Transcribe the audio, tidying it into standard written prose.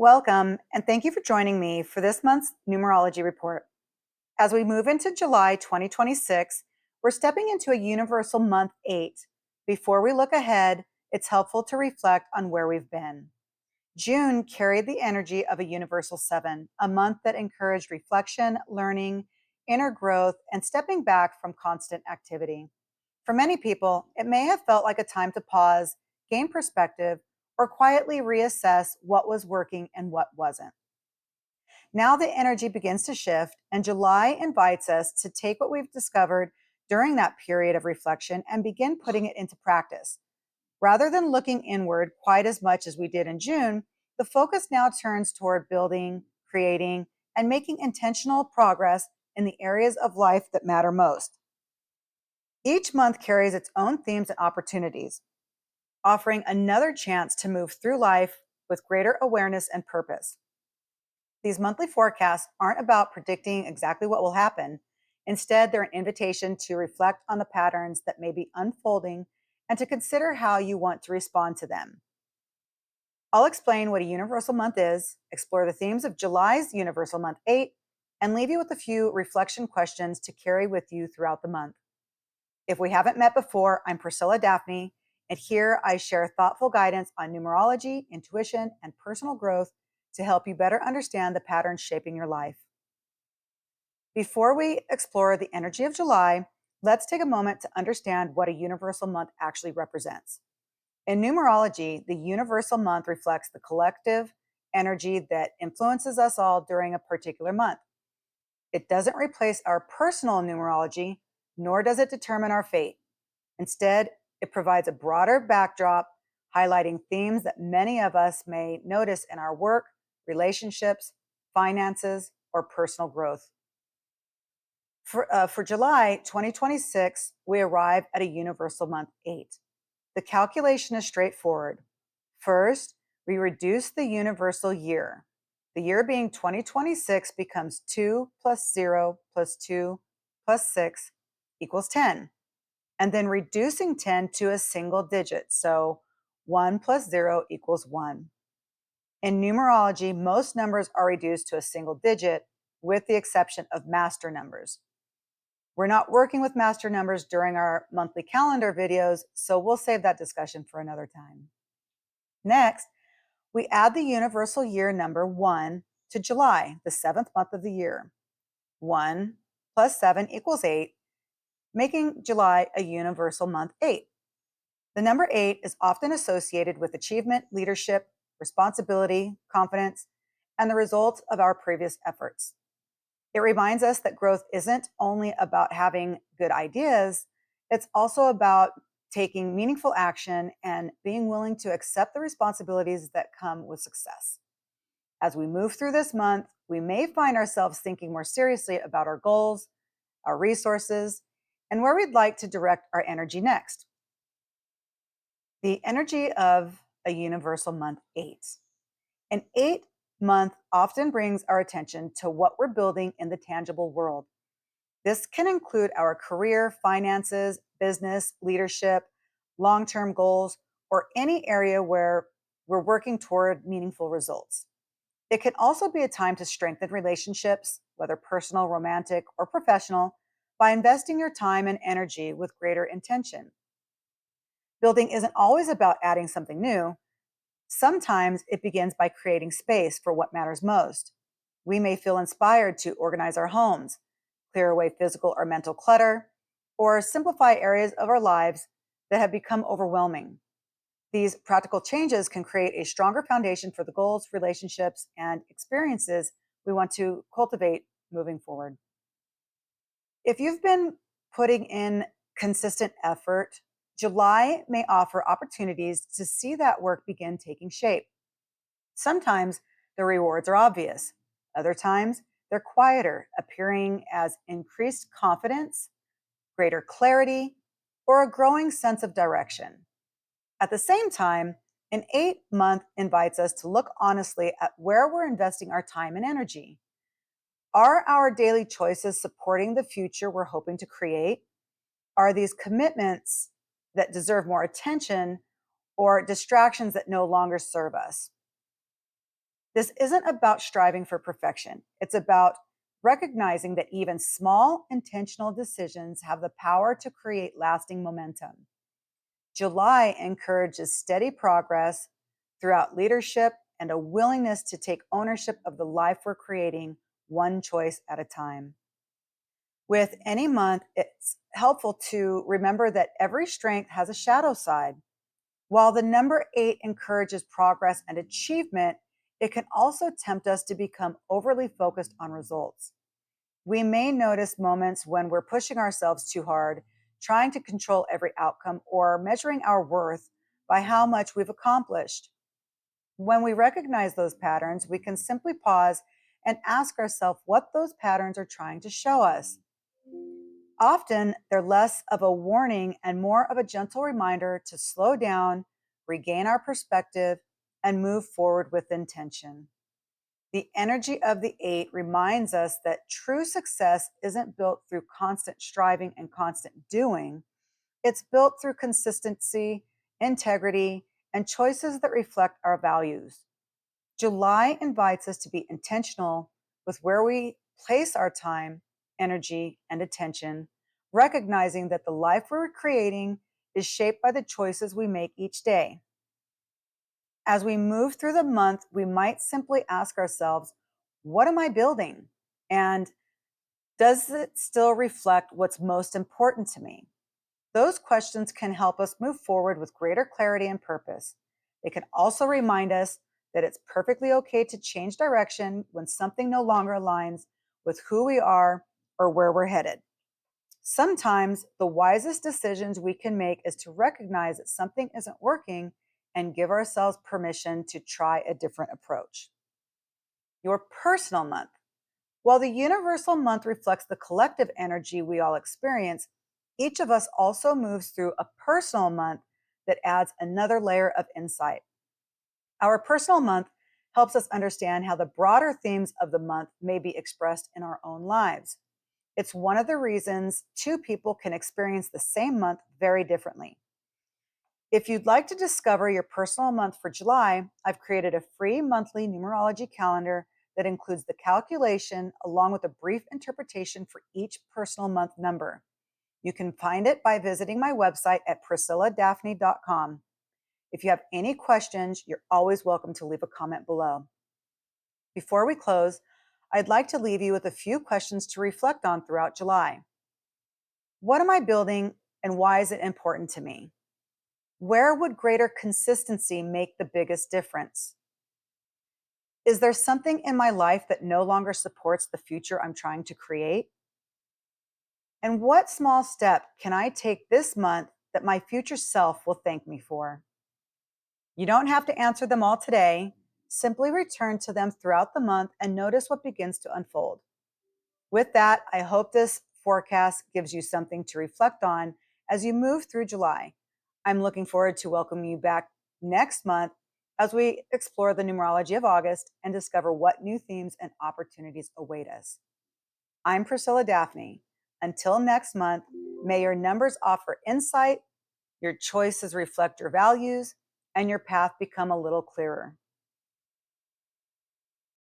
Welcome, and thank you for joining me for this month's numerology report. As we move into July 2026, we're stepping into a universal month 8. Before we look ahead, it's helpful to reflect on where we've been. June carried the energy of a universal 7, a month that encouraged reflection, learning, inner growth, and stepping back from constant activity. For many people, it may have felt like a time to pause, gain perspective, or quietly reassess what was working and what wasn't. Now the energy begins to shift, and July invites us to take what we've discovered during that period of reflection and begin putting it into practice. Rather than looking inward quite as much as we did in June, the focus now turns toward building, creating, and making intentional progress in the areas of life that matter most. Each month carries its own themes and opportunities, offering another chance to move through life with greater awareness and purpose. These monthly forecasts aren't about predicting exactly what will happen. Instead, they're an invitation to reflect on the patterns that may be unfolding and to consider how you want to respond to them. I'll explain what a universal month is, explore the themes of July's universal month 8, and leave you with a few reflection questions to carry with you throughout the month. If we haven't met before, I'm Priscilla Daphney, and here I share thoughtful guidance on numerology, intuition, and personal growth to help you better understand the patterns shaping your life. Before we explore the energy of July, let's take a moment to understand what a universal month actually represents. In numerology, the universal month reflects the collective energy that influences us all during a particular month. It doesn't replace our personal numerology, nor does it determine our fate. Instead, it provides a broader backdrop, highlighting themes that many of us may notice in our work, relationships, finances, or personal growth. For July 2026, we arrive at a universal month 8. The calculation is straightforward. First, we reduce the universal year. The year being 2026 becomes 2 plus 0 plus 2 plus 6 equals 10. And then reducing 10 to a single digit. So 1 plus 0 equals 1. In numerology, most numbers are reduced to a single digit, with the exception of master numbers. We're not working with master numbers during our monthly calendar videos, so we'll save that discussion for another time. Next, we add the universal year number 1 to July, the 7th month of the year. 1 plus 7 equals 8, making July a universal month 8. The number 8 is often associated with achievement, leadership, responsibility, confidence, and the results of our previous efforts. It reminds us that growth isn't only about having good ideas, it's also about taking meaningful action and being willing to accept the responsibilities that come with success. As we move through this month, we may find ourselves thinking more seriously about our goals, our resources, and where we'd like to direct our energy next. The energy of a universal month 8. An 8-month often brings our attention to what we're building in the tangible world. This can include our career, finances, business, leadership, long term goals, or any area where we're working toward meaningful results. It can also be a time to strengthen relationships, whether personal, romantic, or professional, by investing your time and energy with greater intention. Building isn't always about adding something new. Sometimes it begins by creating space for what matters most. We may feel inspired to organize our homes, clear away physical or mental clutter, or simplify areas of our lives that have become overwhelming. These practical changes can create a stronger foundation for the goals, relationships, and experiences we want to cultivate moving forward. If you've been putting in consistent effort, July may offer opportunities to see that work begin taking shape. Sometimes the rewards are obvious, other times they're quieter, appearing as increased confidence, greater clarity, or a growing sense of direction. At the same time, an 8-month invites us to look honestly at where we're investing our time and energy. Are our daily choices supporting the future we're hoping to create? Are these commitments that deserve more attention or distractions that no longer serve us? This isn't about striving for perfection. It's about recognizing that even small intentional decisions have the power to create lasting momentum. July encourages steady progress throughout leadership and a willingness to take ownership of the life we're creating one choice at a time. With any month, it's helpful to remember that every strength has a shadow side. While the number 8 encourages progress and achievement, it can also tempt us to become overly focused on results. We may notice moments when we're pushing ourselves too hard, trying to control every outcome, or measuring our worth by how much we've accomplished. When we recognize those patterns, we can simply pause and ask ourselves what those patterns are trying to show us. Often, they're less of a warning and more of a gentle reminder to slow down, regain our perspective, and move forward with intention. The energy of the 8 reminds us that true success isn't built through constant striving and constant doing. It's built through consistency, integrity, and choices that reflect our values. July invites us to be intentional with where we place our time, energy, and attention, recognizing that the life we're creating is shaped by the choices we make each day. As we move through the month, we might simply ask ourselves, what am I building? And does it still reflect what's most important to me? Those questions can help us move forward with greater clarity and purpose. They can also remind us that it's perfectly okay to change direction when something no longer aligns with who we are or where we're headed. Sometimes the wisest decisions we can make is to recognize that something isn't working and give ourselves permission to try a different approach. Your personal month. While the universal month reflects the collective energy we all experience, each of us also moves through a personal month that adds another layer of insight. Our personal month helps us understand how the broader themes of the month may be expressed in our own lives. It's one of the reasons two people can experience the same month very differently. If you'd like to discover your personal month for July, I've created a free monthly numerology calendar that includes the calculation along with a brief interpretation for each personal month number. You can find it by visiting my website at priscilladaphney.com. If you have any questions, you're always welcome to leave a comment below. Before we close, I'd like to leave you with a few questions to reflect on throughout July. What am I building and why is it important to me? Where would greater consistency make the biggest difference? Is there something in my life that no longer supports the future I'm trying to create? And what small step can I take this month that my future self will thank me for? You don't have to answer them all today. Simply return to them throughout the month and notice what begins to unfold. With that, I hope this forecast gives you something to reflect on as you move through July. I'm looking forward to welcoming you back next month as we explore the numerology of August and discover what new themes and opportunities await us. I'm Priscilla Daphney. Until next month, may your numbers offer insight, your choices reflect your values, and your path become a little clearer.